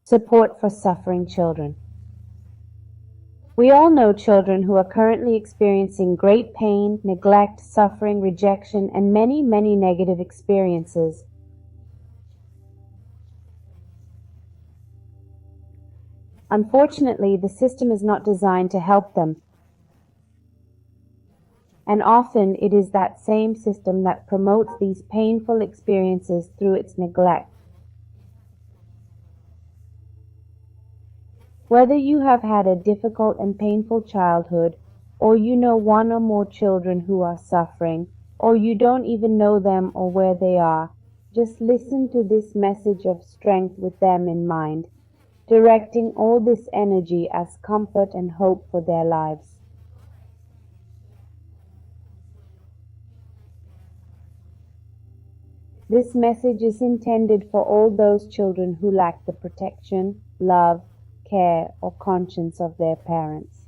Support for suffering children. We all know children who are currently experiencing great pain, neglect, suffering, rejection, and many, many negative experiences. Unfortunately, the system is not designed to help them. And often it is that same system that promotes these painful experiences through its neglect. Whether you have had a difficult and painful childhood, or you know one or more children who are suffering, or you don't even know them or where they are, just listen to this message of strength with them in mind, directing all this energy as comfort and hope for their lives. This message is intended for all those children who lack the protection, love, care, or conscience of their parents.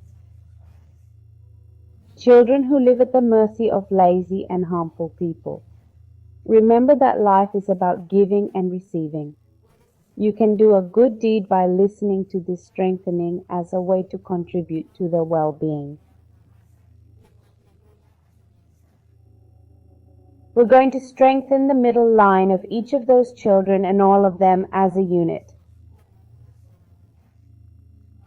Children who live at the mercy of lazy and harmful people. Remember that life is about giving and receiving. You can do a good deed by listening to this strengthening as a way to contribute to their well-being. We're going to strengthen the middle line of each of those children and all of them as a unit.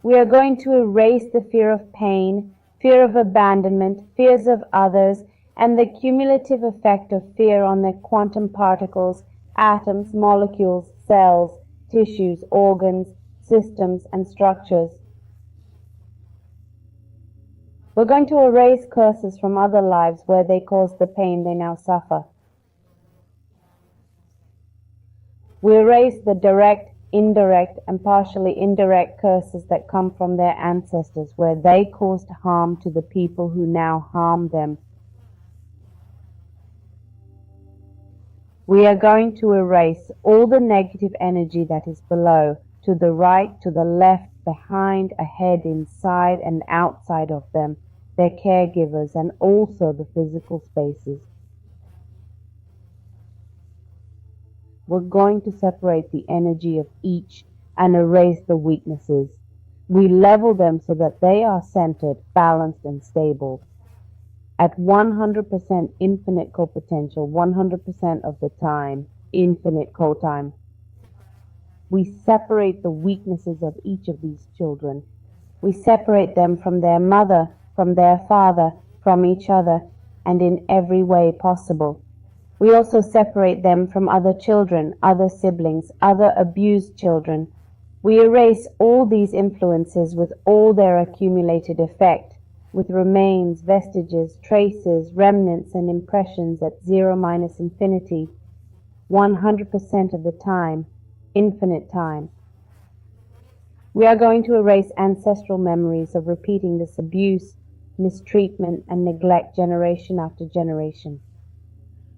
We are going to erase the fear of pain, fear of abandonment, fears of others, and the cumulative effect of fear on their quantum particles, atoms, molecules, cells, tissues, organs, systems, and structures. We're going to erase curses from other lives where they caused the pain they now suffer. We erase the direct, indirect, and partially indirect curses that come from their ancestors where they caused harm to the people who now harm them. We are going to erase all the negative energy that is below, to the right, to the left, behind, ahead, inside, and outside of them, their caregivers, and also the physical spaces. We're going to separate the energy of each and erase the weaknesses. We level them so that they are centered, balanced, and stable. At 100% infinite co-potential, 100% of the time, infinite co-time. We separate the weaknesses of each of these children. We separate them from their mother, from their father, from each other, and in every way possible. We also separate them from other children, other siblings, other abused children. We erase all these influences with all their accumulated effect, with remains, vestiges, traces, remnants, and impressions at 0 minus infinity, 100% of the time, infinite time. We are going to erase ancestral memories of repeating this abuse, mistreatment, and neglect generation after generation.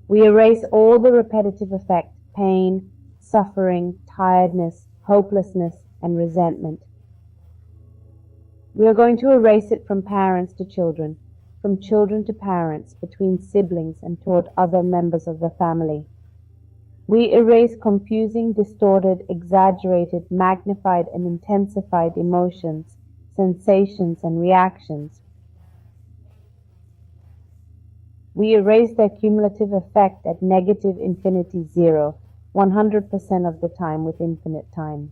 We erase all the repetitive effect, pain, suffering, tiredness, hopelessness, and resentment. We are going to erase it from parents to children, from children to parents, between siblings, and toward other members of the family. We erase confusing, distorted, exaggerated, magnified, and intensified emotions, sensations, and reactions. We erase their cumulative effect at negative infinity 0, 100% of the time with infinite time.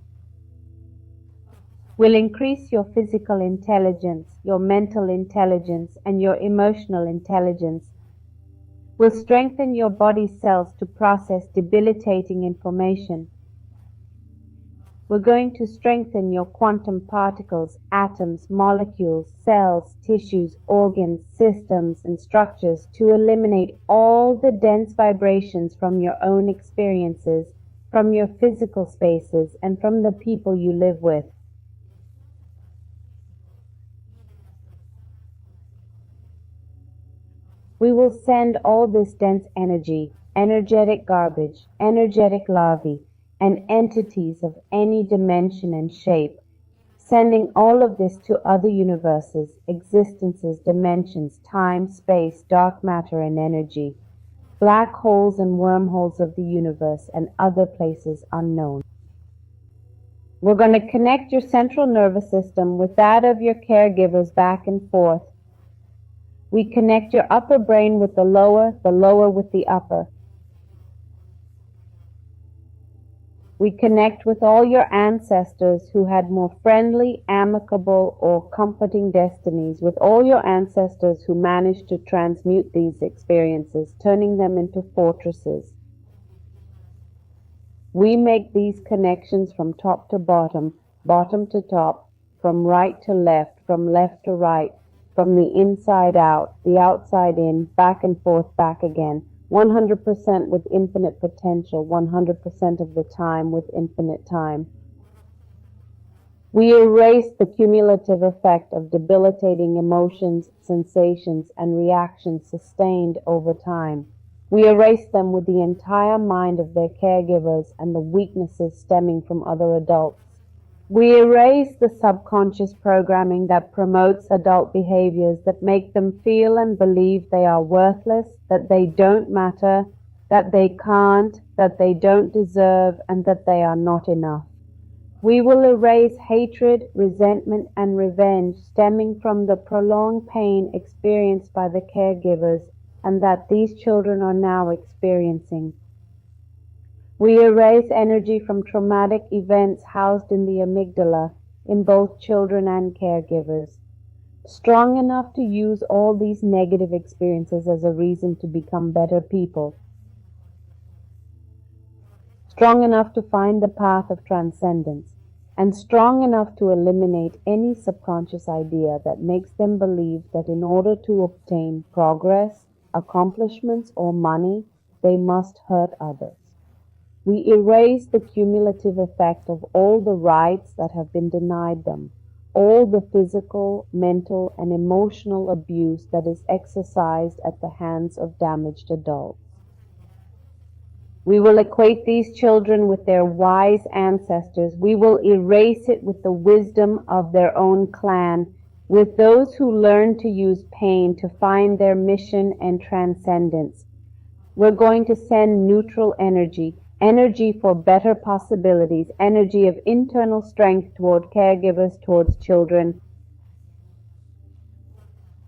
Will increase your physical intelligence, your mental intelligence, and your emotional intelligence. Will strengthen your body cells to process debilitating information. We're going to strengthen your quantum particles, atoms, molecules, cells, tissues, organs, systems, and structures to eliminate all the dense vibrations from your own experiences, from your physical spaces, and from the people you live with. We will send all this dense energy, energetic garbage, energetic larvae, and entities of any dimension and shape, sending all of this to other universes, existences, dimensions, time, space, dark matter, and energy, black holes and wormholes of the universe, and other places unknown. We're going to connect your central nervous system with that of your caregivers back and forth. We connect your upper brain with the lower with the upper. We connect with all your ancestors who had more friendly, amicable, or comforting destinies, with all your ancestors who managed to transmute these experiences, turning them into fortresses. We make these connections from top to bottom, bottom to top, from right to left, from left to right, from the inside out, the outside in, back and forth, back again. 100% with infinite potential, 100% of the time with infinite time. We erase the cumulative effect of debilitating emotions, sensations, and reactions sustained over time. We erase them with the entire mind of their caregivers and the weaknesses stemming from other adults. We erase the subconscious programming that promotes adult behaviors that make them feel and believe they are worthless, that they don't matter, that they can't, that they don't deserve, and that they are not enough. We will erase hatred, resentment, and revenge stemming from the prolonged pain experienced by the caregivers and that these children are now experiencing. We erase energy from traumatic events housed in the amygdala in both children and caregivers, strong enough to use all these negative experiences as a reason to become better people, strong enough to find the path of transcendence, and strong enough to eliminate any subconscious idea that makes them believe that in order to obtain progress, accomplishments, or money, they must hurt others. We erase the cumulative effect of all the rights that have been denied them, all the physical, mental, and emotional abuse that is exercised at the hands of damaged adults. We will equate these children with their wise ancestors. We will erase it with the wisdom of their own clan, with those who learn to use pain to find their mission and transcendence. We're going to send neutral energy, energy for better possibilities, energy of internal strength toward caregivers, towards children,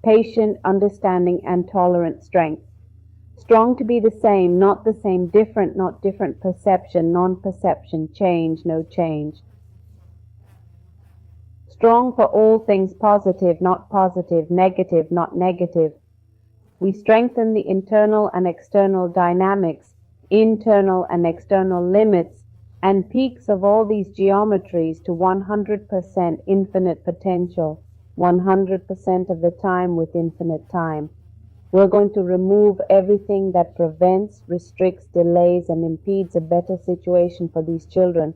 patient, understanding, and tolerant strength. Strong to be the same, not the same, different, not different, perception, non-perception, change, no change. Strong for all things positive, not positive, negative, not negative. We strengthen the internal and external dynamics, internal and external limits, and peaks of all these geometries to 100% infinite potential, 100% of the time with infinite time. We're going to remove everything that prevents, restricts, delays, and impedes a better situation for these children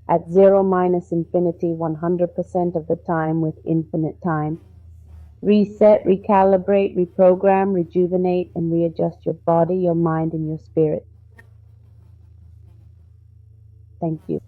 at 0 minus infinity, 100% of the time with infinite time. Reset, recalibrate, reprogram, rejuvenate, and readjust your body, your mind, and your spirit. Thank you.